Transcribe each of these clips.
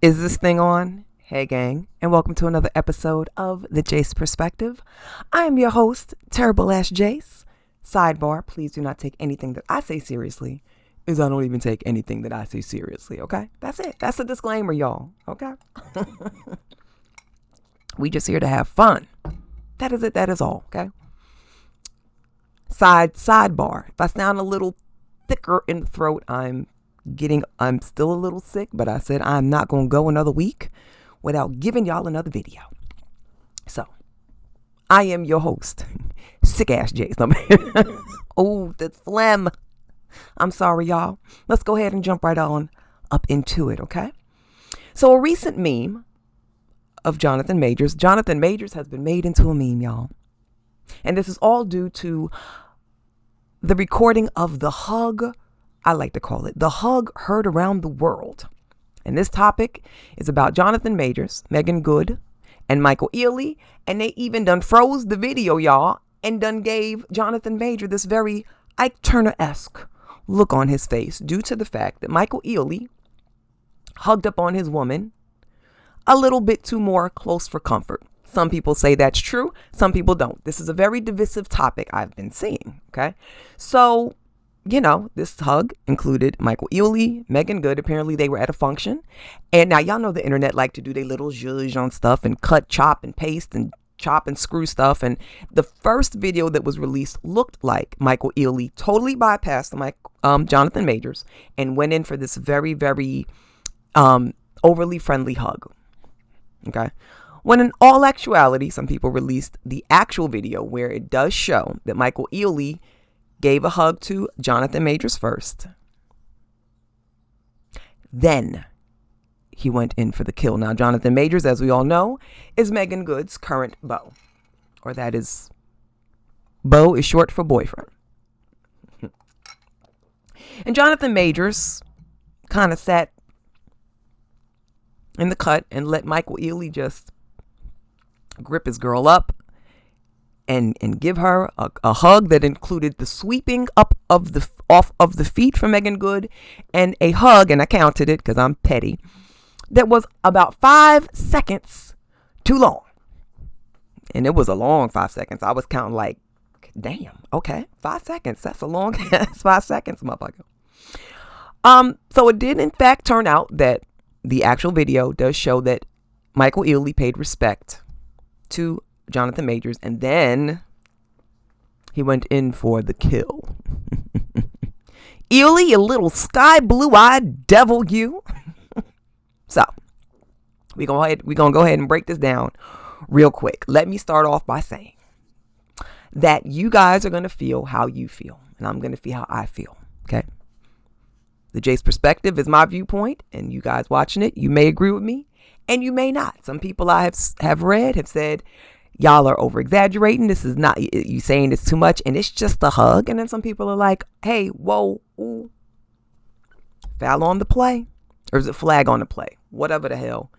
Is this thing on? Hey gang, and welcome to another episode of The Jace Perspective. I am your host, Terrible Ass Jace. Sidebar, please do not take anything that I say seriously, as I don't even take anything that I say seriously, okay? That's it. That's a disclaimer, y'all, okay? We just here to have fun. That is it. That is all, okay? Sidebar. If I sound a little thicker in the throat, I'm still a little sick, but I said I'm not going to go another week without giving y'all another video. So, I am your host, Sick Ass Jace. Oh, the phlegm. I'm sorry, y'all. Let's go ahead and jump right on up into it, okay? So, a recent meme of Jonathan Majors. Jonathan Majors has been made into a meme, y'all. And this is all due to the recording of the hug, I like to call it, the hug heard around the world. And this topic is about Jonathan Majors, Megan Good, and Michael Ealy. And they even done froze the video, y'all, and done gave Jonathan Major this very Ike Turner-esque look on his face due to the fact that Michael Ealy hugged up on his woman a little bit too more close for comfort. Some people say that's true. Some people don't. This is a very divisive topic I've been seeing. Okay. So, this hug included Michael Ealy, Megan Good. Apparently they were at a function. And now y'all know the internet like to do their little zhuzh on stuff and cut, chop and paste and chop and screw stuff. And the first video that was released looked like Michael Ealy totally bypassed Jonathan Majors and went in for this very, very overly friendly hug. Okay. When in all actuality, some people released the actual video where it does show that Michael Ealy gave a hug to Jonathan Majors first. Then he went in for the kill. Now, Jonathan Majors, as we all know, is Megan Good's current beau. Or that is, beau is short for boyfriend. And Jonathan Majors kind of sat in the cut and let Michael Ealy just grip his girl up and give her a hug that included the sweeping up off of the feet from Megan Good, and a hug, and I counted it because I'm petty, that was about 5 seconds too long. And it was a long 5 seconds. I was counting like, damn, okay, 5 seconds. That's a long 5 seconds, motherfucker. So it did in fact turn out that the actual video does show that Michael Ealy paid respect to Jonathan Majors, and then he went in for the kill. Ealy, you little sky blue-eyed devil, you. So, we're going to go ahead and break this down real quick. Let me start off by saying that you guys are going to feel how you feel, and I'm going to feel how I feel, okay? The Jace Perspective is my viewpoint, and you guys watching it, you may agree with me, and you may not. Some people I have read have said, y'all are over exaggerating. This is not, you saying it's too much, and it's just a hug. And then some people are like, hey, whoa, ooh, foul on the play, or is it flag on the play? Whatever the hell,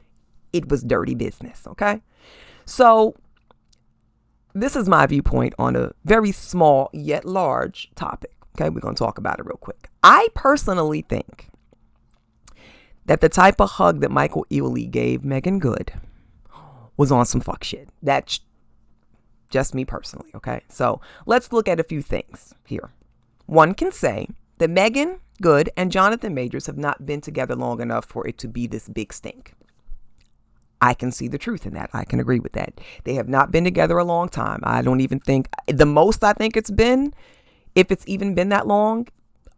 it was dirty business. Okay, so this is my viewpoint on a very small yet large topic. Okay, we're going to talk about it real quick. I personally think that the type of hug that Michael Ealy gave Megan Good was on some fuck shit. That's just me personally, okay? So let's look at a few things here. One can say that Megan Good and Jonathan Majors have not been together long enough for it to be this big stink. I can see the truth in that. I can agree with that. They have not been together a long time. I don't even think, the most I think it's been, if it's even been that long,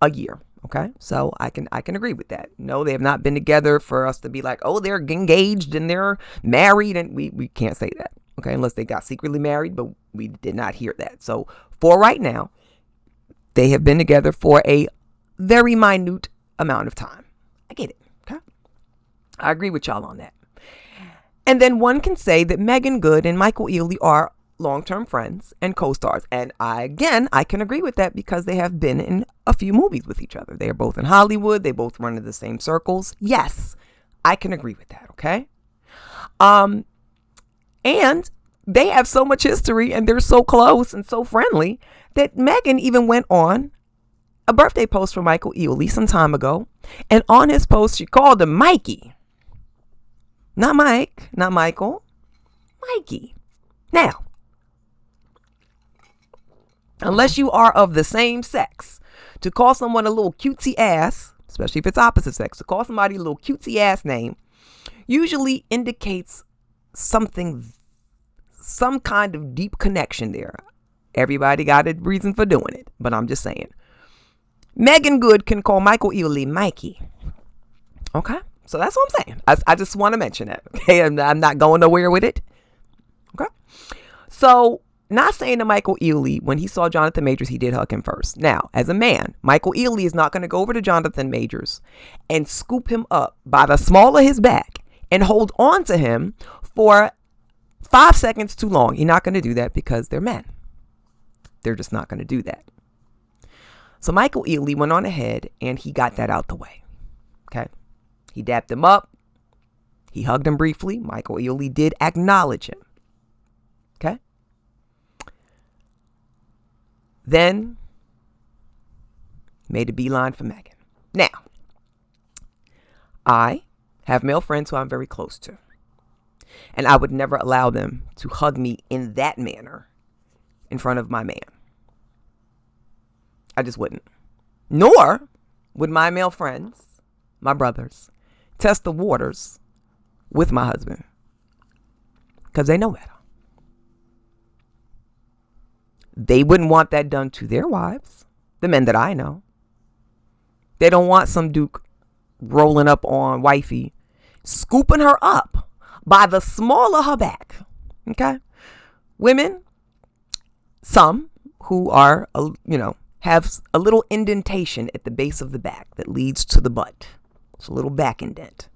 a year. Okay, so I can agree with that. No, they have not been together for us to be like, oh, they're engaged and they're married, and we can't say that. Okay, unless they got secretly married, but we did not hear that. So for right now, they have been together for a very minute amount of time. I get it. Okay, I agree with y'all on that. And then one can say that Megan Good and Michael Ealy are long-term friends and co-stars. And I can agree with that because they have been in a few movies with each other. They are both in Hollywood. They both run in the same circles. Yes, I can agree with that. Okay. And they have so much history and they're so close and so friendly that Megan even went on a birthday post for Michael Ealy some time ago. And on his post, she called him Mikey. Not Mike, not Michael. Mikey. Now, unless you are of the same sex, to call someone a little cutesy ass, especially if it's opposite sex, to call somebody a little cutesy ass name usually indicates something, some kind of deep connection there. Everybody got a reason for doing it, but I'm just saying. Megan Good can call Michael Ealy Mikey. Okay? So that's what I'm saying. I just want to mention that. Okay? I'm not going nowhere with it. Okay? So, not saying to Michael Ealy, when he saw Jonathan Majors, he did hug him first. Now, as a man, Michael Ealy is not going to go over to Jonathan Majors and scoop him up by the small of his back and hold on to him for 5 seconds too long. He's not going to do that because they're men. They're just not going to do that. So Michael Ealy went on ahead and he got that out the way. Okay. He dapped him up. He hugged him briefly. Michael Ealy did acknowledge him. Okay. Then made a beeline for Megan. Now, I have male friends who I'm very close to. And I would never allow them to hug me in that manner in front of my man. I just wouldn't. Nor would my male friends, my brothers, test the waters with my husband. Because they know better. They wouldn't want that done to their wives, the men that I know. They don't want some duke rolling up on wifey, scooping her up by the small of her back. Okay? Women, some who are, have a little indentation at the base of the back that leads to the butt. It's a little back indent.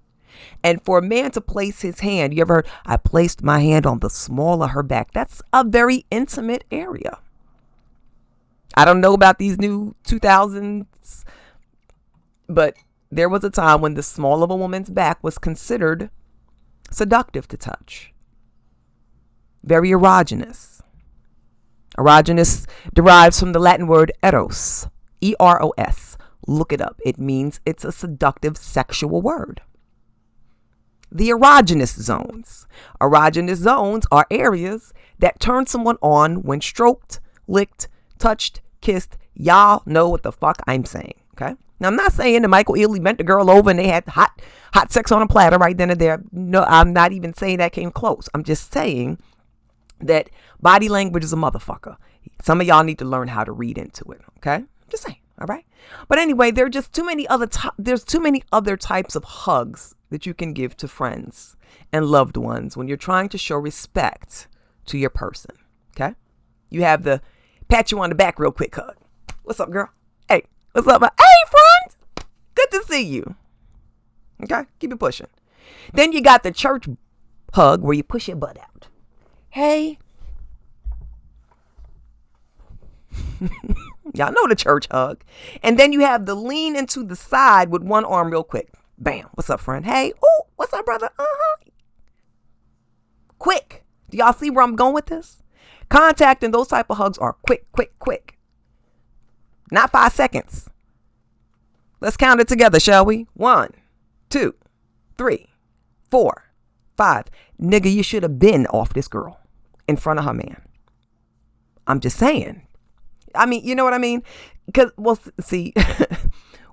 And for a man to place his hand, you ever heard, I placed my hand on the small of her back. That's a very intimate area. I don't know about these new 2000s, but there was a time when the small of a woman's back was considered seductive to touch. Very erogenous. Erogenous derives from the Latin word eros, E-R-O-S. Look it up. It means it's a seductive sexual word. The erogenous zones. Erogenous zones are areas that turn someone on when stroked, licked, touched, kissed. Y'all know what the fuck I'm saying. Okay? Now, I'm not saying that Michael Ealy bent the girl over and they had hot sex on a platter right then and there. No, I'm not even saying that came close. I'm just saying that body language is a motherfucker. Some of y'all need to learn how to read into it. Okay? Just saying. All right? But anyway, there's too many other types of hugs that you can give to friends and loved ones when you're trying to show respect to your person. Okay? You have the pat you on the back real quick hug. What's up, girl? Hey, what's up? Hey, friend. Good to see you. Okay? Keep it pushing. Then you got the church hug where you push your butt out. Hey. Y'all know the church hug. And then you have the lean into the side with one arm real quick. Bam. What's up, friend? Hey. Oh, what's up, brother? Quick. Do y'all see where I'm going with this? Contact and those type of hugs are quick, quick, quick. Not 5 seconds. Let's count it together, shall we? 1, 2, 3, 4, 5. Nigga, you should have been off this girl in front of her man. I'm just saying. I mean, you know what I mean? Because, well, see,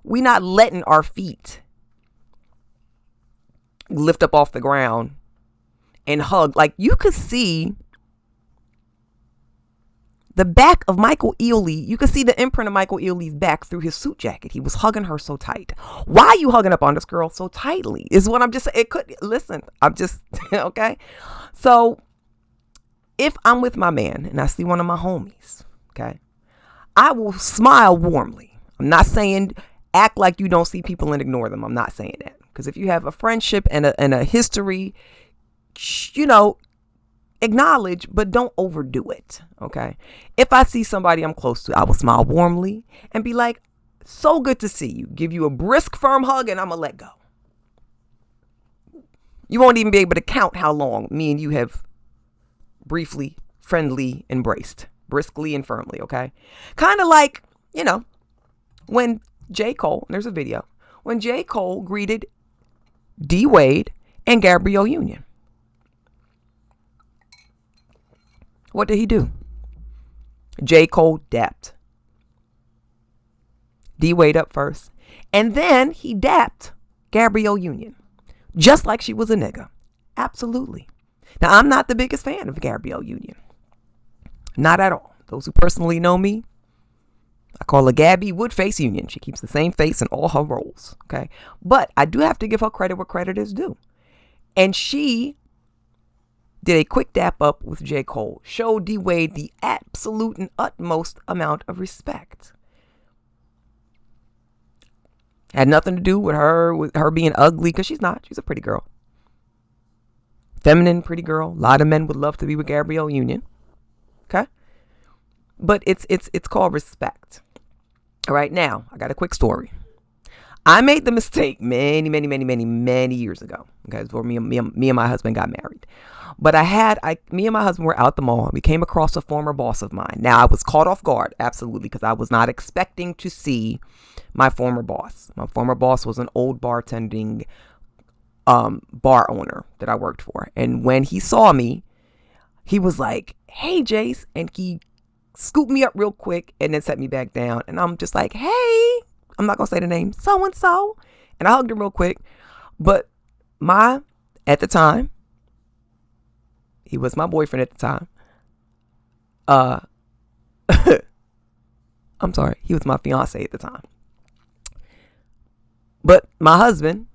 we not letting our feet lift up off the ground and hug. Like, you could see the back of Michael Ealy. You could see the imprint of Michael Ealy's back through his suit jacket. He was hugging her so tight. Why are you hugging up on this girl so tightly? Is what I'm just saying. It could, listen, I'm just, okay? So, if I'm with my man and I see one of my homies, okay, I will smile warmly. I'm not saying act like you don't see people and ignore them. I'm not saying that. Because if you have a friendship and a history, acknowledge, but don't overdo it. Okay. If I see somebody I'm close to, I will smile warmly and be like, so good to see you. Give you a brisk, firm hug and I'm going to let go. You won't even be able to count how long me and you have briefly, friendly embraced. Briskly and firmly, okay? Kind of like, when J. Cole, and there's a video, when J. Cole greeted D. Wade and Gabrielle Union. What did he do? J. Cole dapped D-Wade up first. And then he dapped Gabrielle Union. Just like she was a nigga. Absolutely. Now, I'm not the biggest fan of Gabrielle Union. Not at all. Those who personally know me, I call her Gabby Woodface Union. She keeps the same face in all her roles. Okay. But I do have to give her credit where credit is due. And she did a quick dap up with J. Cole. Showed D-Wade the absolute and utmost amount of respect. Had nothing to do with her being ugly, because she's not. She's a pretty girl. Feminine, pretty girl. A lot of men would love to be with Gabrielle Union. Okay? But it's called respect. All right, now, I got a quick story. I made the mistake many years ago. Okay, before me and my husband got married. But me and my husband were out the mall. We came across a former boss of mine. Now, I was caught off guard, absolutely, because I was not expecting to see my former boss. My former boss was an old bartending bar owner that I worked for. And when he saw me, he was like, "Hey, Jace," and he scooped me up real quick and then set me back down. And I'm just like, "Hey," I'm not going to say the name, so-and-so. And I hugged him real quick. But at the time, he was my boyfriend at the time. I'm sorry. He was my fiance at the time. But my husband,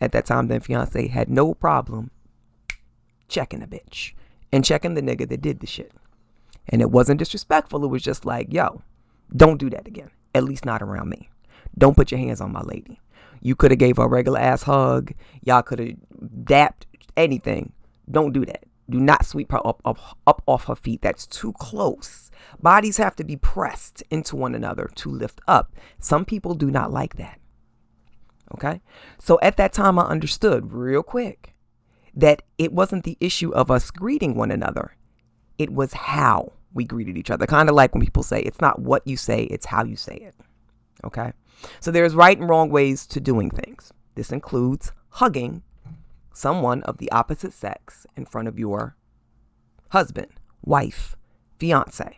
at that time, then fiance, had no problem checking a bitch and checking the nigga that did the shit. And it wasn't disrespectful. It was just like, yo, don't do that again. At least not around me. Don't put your hands on my lady. You could have gave her a regular ass hug. Y'all could have dapped anything. Don't do that. Do not sweep her up off her feet. That's too close. Bodies have to be pressed into one another to lift up. Some people do not like that. Okay? So at that time, I understood real quick that it wasn't the issue of us greeting one another. It was how we greeted each other. Kind of like when people say, it's not what you say, it's how you say it. Okay? So there's right and wrong ways to doing things. This includes hugging someone of the opposite sex in front of your husband, wife, fiance.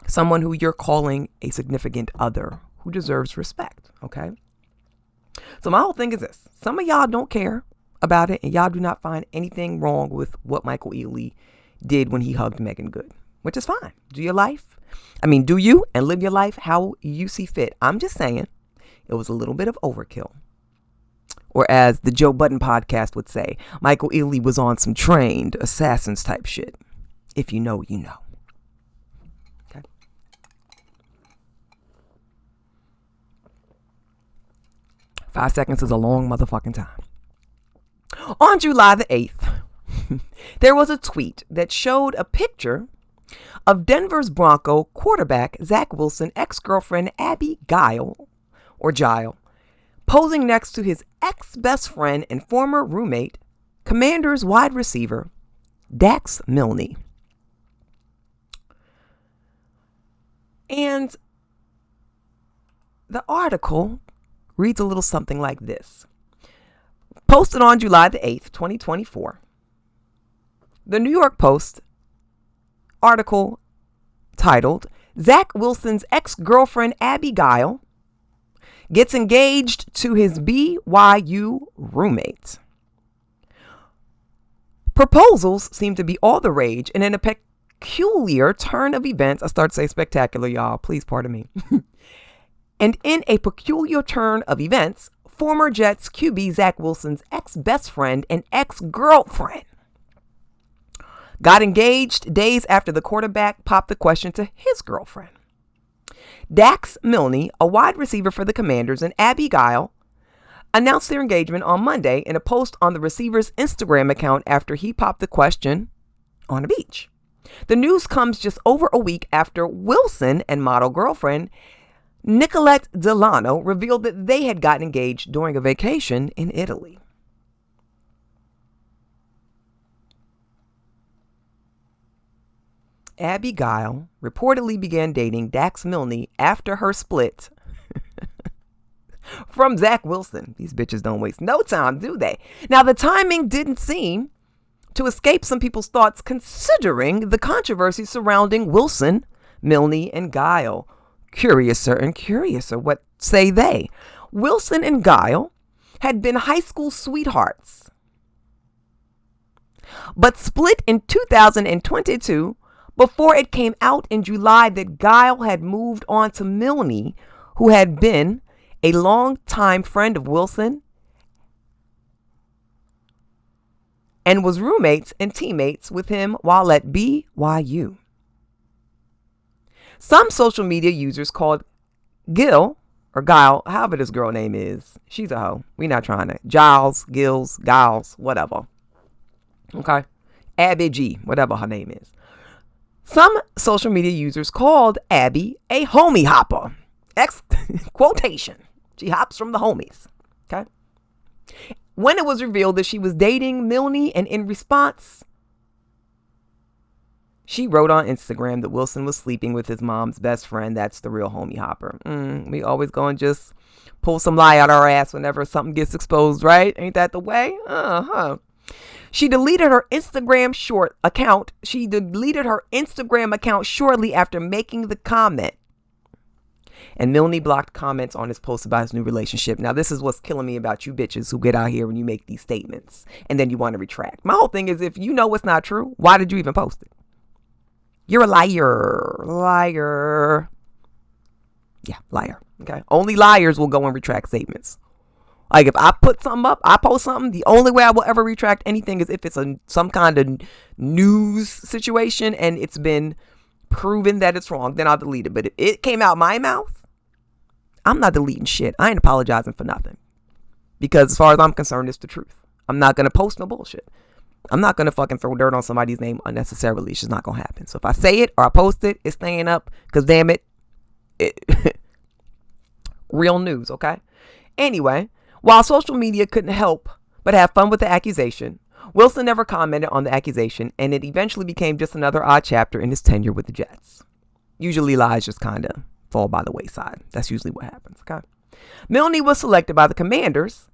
Someone who you're calling a significant other who deserves respect, okay? So my whole thing is this. Some of y'all don't care about it, and y'all do not find anything wrong with what Michael Ealy did when he hugged Megan Good, which is fine. Do you and live your life how you see fit. I'm just saying it was a little bit of overkill. Or as the Joe Budden podcast would say, Michael Ealy was on some trained assassins type shit. If you know, you know. Okay. Five seconds is a long motherfucking time. On July the 8th, there was a tweet that showed a picture of Denver's Bronco quarterback Zach Wilson ex-girlfriend Abbey Gile, posing next to his ex-best friend and former roommate, Commanders wide receiver Dax Milne. And the article reads a little something like this. Posted on July the 8th, 2024, the New York Post article titled, Zach Wilson's ex-girlfriend Abbey Gile gets engaged to his BYU roommate. Proposals seem to be all the rage, and in a peculiar turn of events, I start to say spectacular, y'all, please pardon me. And in a peculiar turn of events, former Jets QB Zach Wilson's ex-best friend and ex-girlfriend got engaged days after the quarterback popped the question to his girlfriend. Dax Milne, a wide receiver for the Commanders, and Abbey Gile announced their engagement on Monday in a post on the receiver's Instagram account after he popped the question on a beach. The news comes just over a week after Wilson and model girlfriend Nicolette Delano revealed that they had gotten engaged during a vacation in Italy. Abbey Gile reportedly began dating Dax Milne after her split from Zach Wilson. These bitches don't waste no time, do they? Now, the timing didn't seem to escape some people's thoughts, considering the controversy surrounding Wilson, Milne, and Gile. Curiouser and curiouser, what say they? Wilson and Gile had been high school sweethearts, but split in 2022 before it came out in July that Gile had moved on to Milne, who had been a longtime friend of Wilson and was roommates and teammates with him while at BYU. Some social media users called Gile, or Gile, however this girl name is. She's a hoe. We not trying to. Giles, Gills, Giles, whatever. Okay? Abbey G, whatever her name is. Some social media users called Abbey a homie hopper. Quotation. She hops from the homies. Okay? When it was revealed that she was dating Milne, and in response, she wrote on Instagram that Wilson was sleeping with his mom's best friend. That's the real homie hopper. We always going to just pull some lie out our ass whenever something gets exposed, right? Ain't that the way? She deleted her Instagram account. She deleted her Instagram account shortly after making the comment. And Milne blocked comments on his post about his new relationship. Now, this is what's killing me about you bitches who get out here and you make these statements and then you want to retract. My whole thing is, if you know it's not true, why did you even post it? You're a liar. Liar. Yeah, liar. Okay. Only liars will go and retract statements. Like, if I put something up, I post something, the only way I will ever retract anything is if it's some kind of news situation and it's been proven that it's wrong, then I'll delete it. But if it came out my mouth, I'm not deleting shit. I ain't apologizing for nothing. Because as far as I'm concerned, it's the truth. I'm not going to post no bullshit. I'm not going to fucking throw dirt on somebody's name unnecessarily. It's just not going to happen. So if I say it or I post it, it's staying up. Because damn it, real news, okay? Anyway, while social media couldn't help but have fun with the accusation, Wilson never commented on the accusation, and it eventually became just another odd chapter in his tenure with the Jets. Usually lies just kind of fall by the wayside. That's usually what happens, okay? Milne was selected by the Commanders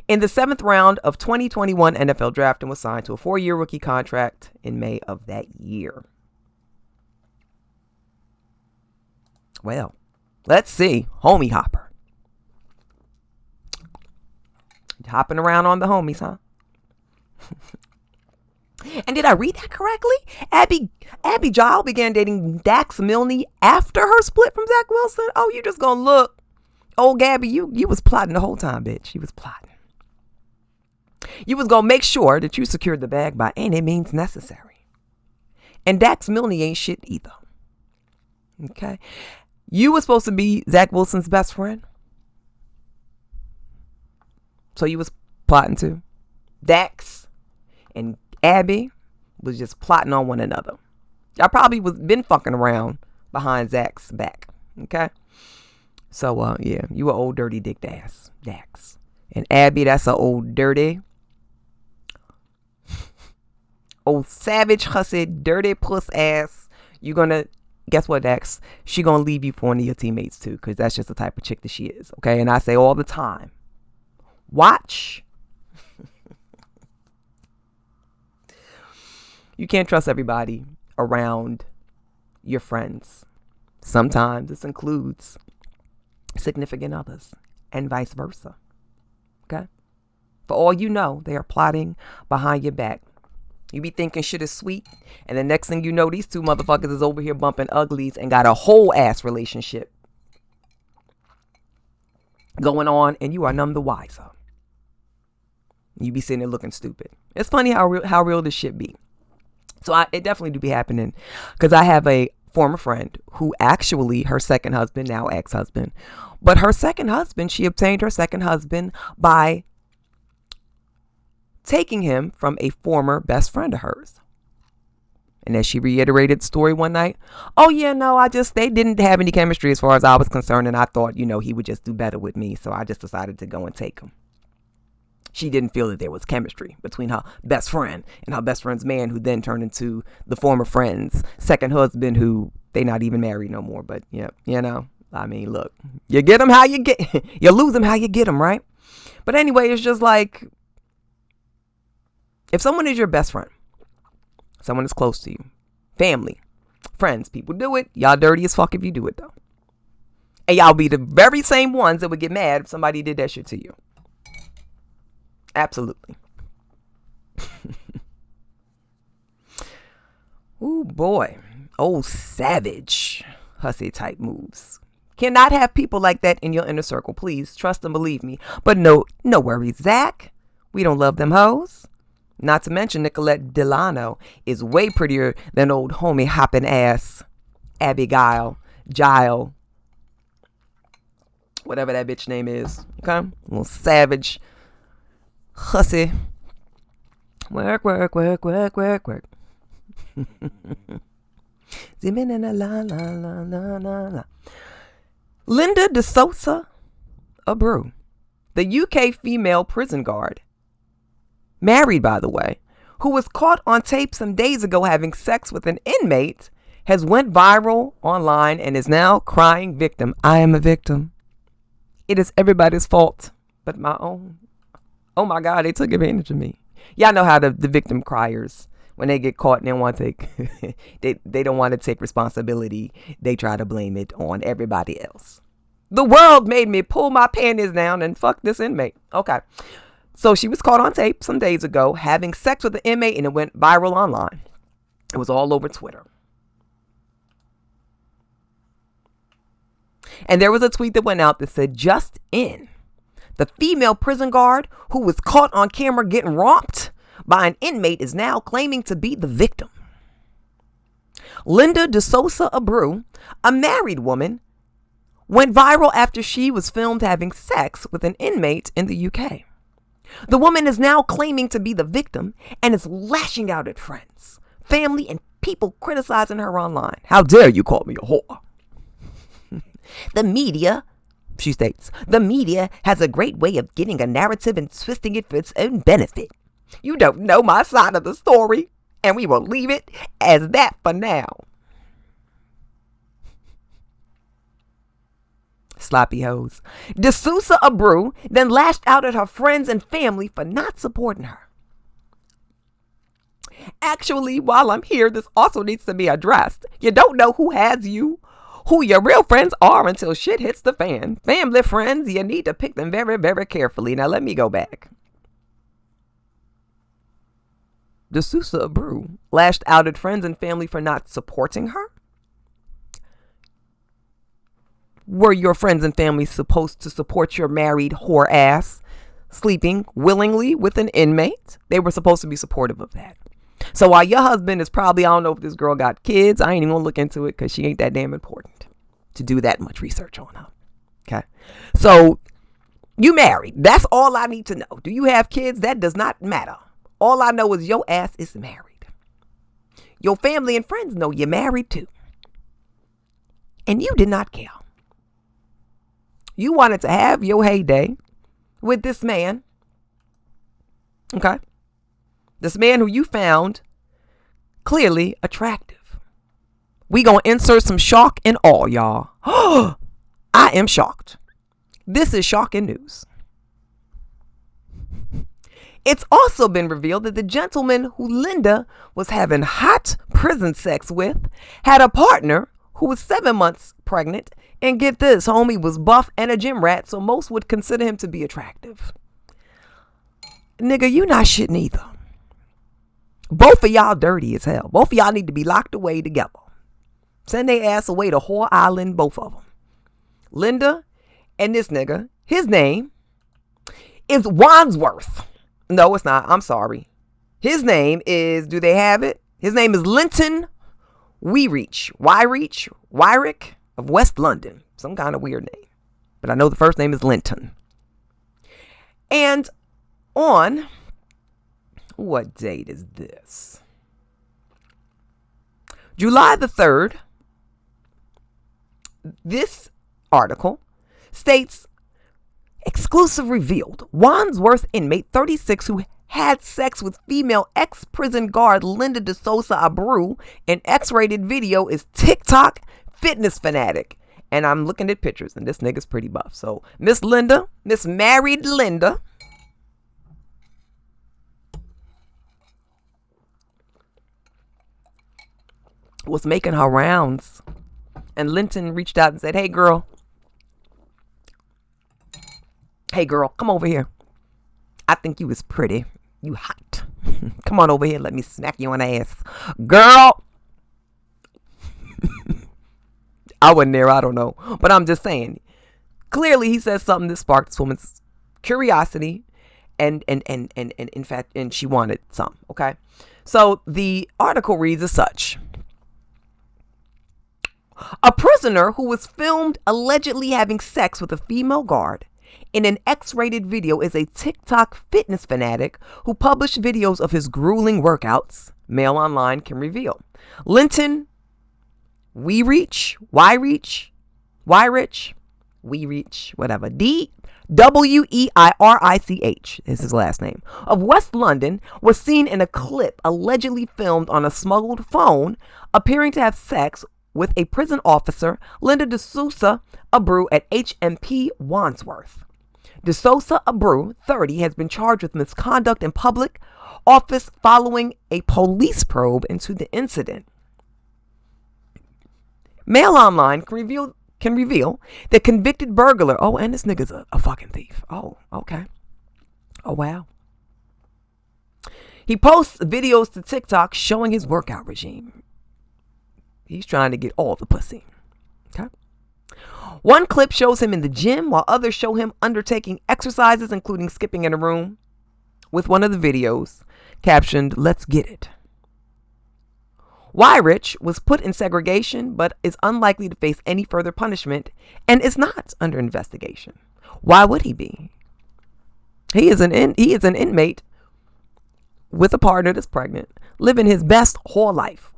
in the 7th round of 2021 NFL draft and was signed to a 4-year rookie contract in May of that year. Well, let's see. Homie hopper. Hopping around on the homies, huh? And did I read that correctly? Abbey Gile began dating Dax Milne after her split from Zach Wilson? Oh, you just gonna look. Oh, Gabby, you was plotting the whole time, bitch. You was plotting. You was gonna make sure that you secured the bag by any means necessary. And Dax Milne ain't shit either. Okay? You was supposed to be Zach Wilson's best friend. So you was plotting too. Dax and Abbey was just plotting on one another. Y'all probably been fucking around behind Zach's back. Okay? So, yeah, you a old dirty dick ass, Dax. And Abbey, that's a old dirty, old savage, hussy, dirty puss ass. You gonna, guess what, Dax? She gonna leave you for one of your teammates too, because that's just the type of chick that she is. Okay? And I say all the time, watch. You can't trust everybody around your friends. Sometimes this includes significant others and vice versa. Okay? For all you know, they are plotting behind your back. You be thinking shit is sweet, and the next thing you know, these two motherfuckers is over here bumping uglies and got a whole ass relationship going on, and you are none the wiser. You be sitting there looking stupid. It's funny how real this shit be. So it definitely do be happening, because I have a former friend who actually, her second husband, now ex-husband, but her second husband, she obtained her second husband by taking him from a former best friend of hers. And as she reiterated the story one night, oh yeah, no, they didn't have any chemistry as far as I was concerned, and I thought, he would just do better with me, so I just decided to go and take him. She didn't feel that there was chemistry between her best friend and her best friend's man, who then turned into the former friend's second husband, who they not even married no more. But yeah, I mean, look, you get them how you get, you lose them how you get them, right? But anyway, it's just like, if someone is your best friend, someone is close to you, family, friends, people do it. Y'all dirty as fuck if you do it, though. And y'all be the very same ones that would get mad if somebody did that shit to you. Absolutely. Ooh, boy. Oh, savage. Hussy type moves. Cannot have people like that in your inner circle. Please trust and believe me. But no worries, Zach. We don't love them hoes. Not to mention Nicolette Delano is way prettier than old homie hopping ass Abbey Gile. Whatever that bitch name is. Okay? Little savage. Hussy. Work. Linda Doosa, Abbey, the UK female prison guard, married by the way, who was caught on tape some days ago having sex with an inmate, has went viral online and is now crying victim. I am a victim. It is everybody's fault but my own. Oh my God, they took advantage of me. Y'all know how the victim criers, when they get caught and they want to take, they don't want to take responsibility. They try to blame it on everybody else. The world made me pull my panties down and fuck this inmate. Okay. So she was caught on tape some days ago having sex with the inmate and it went viral online. It was all over Twitter. And there was a tweet that went out that said, just in, the female prison guard who was caught on camera getting romped by an inmate is now claiming to be the victim. Linda Doosa Abbey, a married woman, went viral after she was filmed having sex with an inmate in the UK. The woman is now claiming to be the victim and is lashing out at friends, family, and people criticizing her online. How dare you call me a whore? The media, she states, the media has a great way of getting a narrative and twisting it for its own benefit. You don't know my side of the story, and we will leave it as that for now. Sloppy hoes. Doosa Abbey then lashed out at her friends and family for not supporting her. Actually, while I'm here, this also needs to be addressed. You don't know who has you, who your real friends are until shit hits the fan. Family friends, you need to pick them very, very carefully. Now let me go back. Doosa Abbey lashed out at friends and family for not supporting her? Were your friends and family supposed to support your married whore ass sleeping willingly with an inmate? They were supposed to be supportive of that. So while your husband is probably, I don't know if this girl got kids, I ain't even gonna look into it because she ain't that damn important to do that much research on her. Okay. So you married. That's all I need to know. Do you have kids? That does not matter. All I know is your ass is married. Your family and friends know you're married too. And you did not care. You wanted to have your heyday with this man. Okay. This man who you found clearly attractive. We gonna insert some shock and awe, y'all. I am shocked. This is shocking news. It's also been revealed that the gentleman who Linda was having hot prison sex with had a partner who was 7 months pregnant. And get this, homie was buff and a gym rat, so most would consider him to be attractive. Nigga, you not shit neither. Both of y'all dirty as hell. Both of y'all need to be locked away together. Send their ass away to Whore Island, both of them. Linda and this nigga, his name is Wandsworth. No, it's not. I'm sorry. His name is, do they have it? His name is Linton Rich. Wyrick of West London. Some kind of weird name. But I know the first name is Linton. And on, what date is this? July the 3rd, this article states, exclusive revealed, Wandsworth inmate 36 who had sex with female ex-prison guard Linda Doosa Abbey in X-rated video is TikTok fitness fanatic And I'm looking at pictures, and this nigga's pretty buff. So Miss married Linda, was making her rounds. And Linton reached out and said, hey girl, come over here. I think you was pretty. You hot. Come on over here. Let me smack you on the ass. Girl. I wasn't there. I don't know. But I'm just saying. Clearly, he said something that sparked this woman's curiosity. And in fact, and she wanted some. Okay. So the article reads as such. A prisoner who was filmed allegedly having sex with a female guard in an X-rated video is a TikTok fitness fanatic who published videos of his grueling workouts, Mail Online can reveal. Linton Rich, whatever, Dweirich is his last name, of West London, was seen in a clip allegedly filmed on a smuggled phone, appearing to have sex with a prison officer, Linda Doosa, Abreu at HMP Wandsworth. Doosa Abreu, 30, has been charged with misconduct in public office following a police probe into the incident. Mail Online can reveal that convicted burglar, and this nigga's a fucking thief. Oh, okay. Oh, wow. He posts videos to TikTok showing his workout regime. He's trying to get all the pussy. Okay. One clip shows him in the gym, while others show him undertaking exercises, including skipping in a room, with one of the videos captioned, "Let's get it." Weirich was put in segregation, but is unlikely to face any further punishment and is not under investigation. Why would he be? He is an inmate with a partner that's pregnant, living his best whole life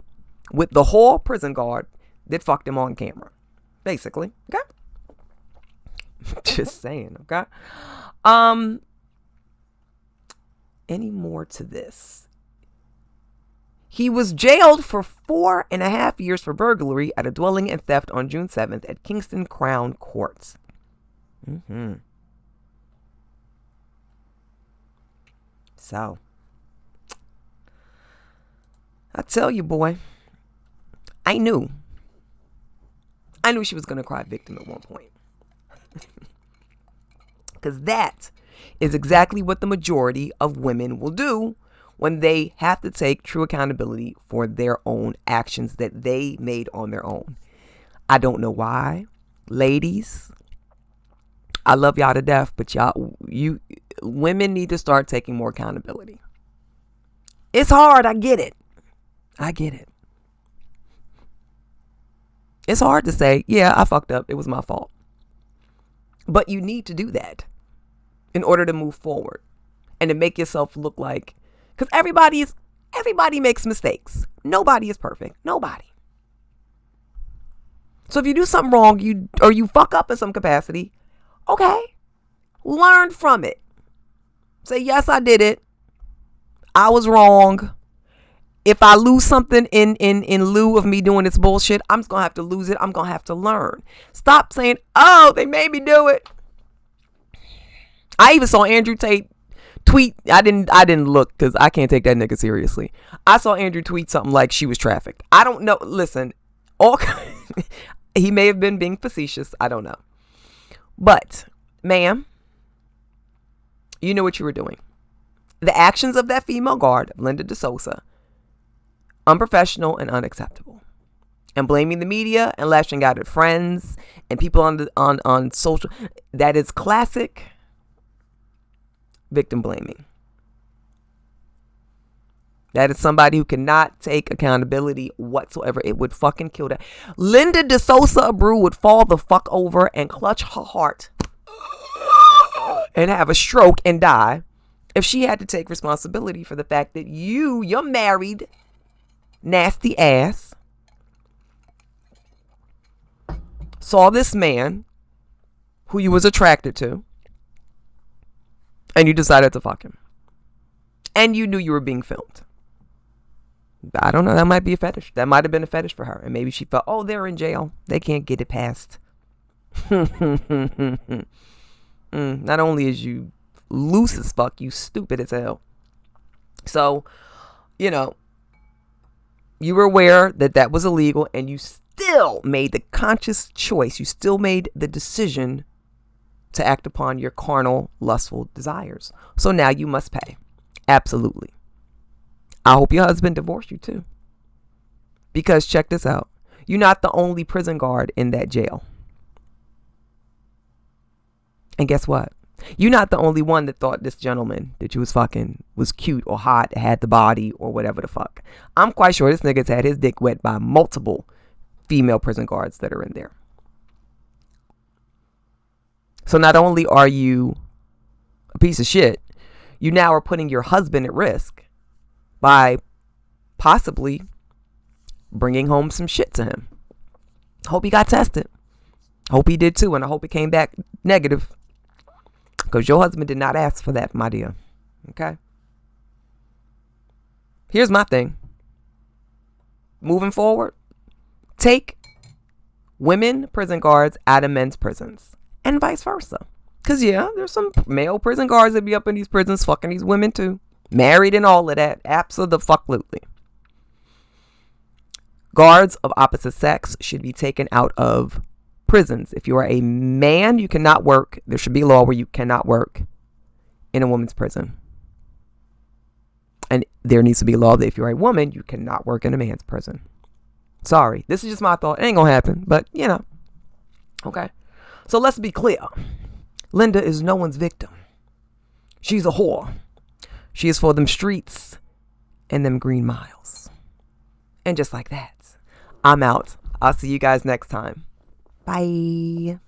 with the whole prison guard that fucked him on camera, basically. Okay. Just saying. Okay. Any more to this? He was jailed for 4.5 years for burglary at a dwelling and theft on June 7th at Kingston Crown Court. So, I tell you, boy, I knew she was going to cry victim at one point. Because that is exactly what the majority of women will do when they have to take true accountability for their own actions that they made on their own. I don't know why. Ladies, I love y'all to death, but women need to start taking more accountability. It's hard. I get it. It's hard to say, yeah, I fucked up. It was my fault. But you need to do that in order to move forward and to make yourself look like, because everybody makes mistakes. Nobody is perfect. Nobody. So if you do something wrong, you fuck up in some capacity, okay, learn from it. Say, yes, I did it. I was wrong. If I lose something in lieu of me doing this bullshit, I'm just going to have to lose it. I'm going to have to learn. Stop saying, oh, they made me do it. I even saw Andrew Tate tweet. I didn't look because I can't take that nigga seriously. I saw Andrew tweet something like she was trafficked. I don't know. Listen, he may have been being facetious. I don't know. But, ma'am, you knew what you were doing. The actions of that female guard, Linda Doosa, unprofessional and unacceptable. And blaming the media and lashing out at friends and people on social, that is classic victim blaming. That is somebody who cannot take accountability whatsoever. It would fucking kill that. Linda Doosa Abreu would fall the fuck over and clutch her heart and have a stroke and die if she had to take responsibility for the fact that you're married, nasty ass, saw this man who you was attracted to, and you decided to fuck him. And you knew you were being filmed. I don't know. That might be a fetish. That might have been a fetish for her. And maybe she felt, oh, they're in jail. They can't get it past Not only is you loose as fuck, you stupid as hell. So, you know, you were aware that that was illegal, and you still made the conscious choice. You still made the decision to act upon your carnal, lustful desires. So now you must pay. Absolutely. I hope your husband divorced you too. Because check this out. You're not the only prison guard in that jail. And guess what? You're not the only one that thought this gentleman that you was fucking was cute or hot, had the body or whatever the fuck. I'm quite sure this nigga's had his dick wet by multiple female prison guards that are in there. So not only are you a piece of shit, you now are putting your husband at risk by possibly bringing home some shit to him. Hope he got tested. Hope he did too, and I hope it came back negative. Because your husband did not ask for that, my dear. Okay? Here's my thing. Moving forward, take women prison guards out of men's prisons. And vice versa. Because, yeah, there's some male prison guards that be up in these prisons fucking these women too. Married and all of that. Absolutely. Guards of opposite sex should be taken out of prisons. If you are a man, you cannot work. There should be a law where you cannot work in a woman's prison. And there needs to be a law that if you're a woman, you cannot work in a man's prison. Sorry. This is just my thought. It ain't gonna happen. But, you know. Okay. So let's be clear. Linda is no one's victim. She's a whore. She is for them streets and them green miles. And just like that, I'm out. I'll see you guys next time. Bye.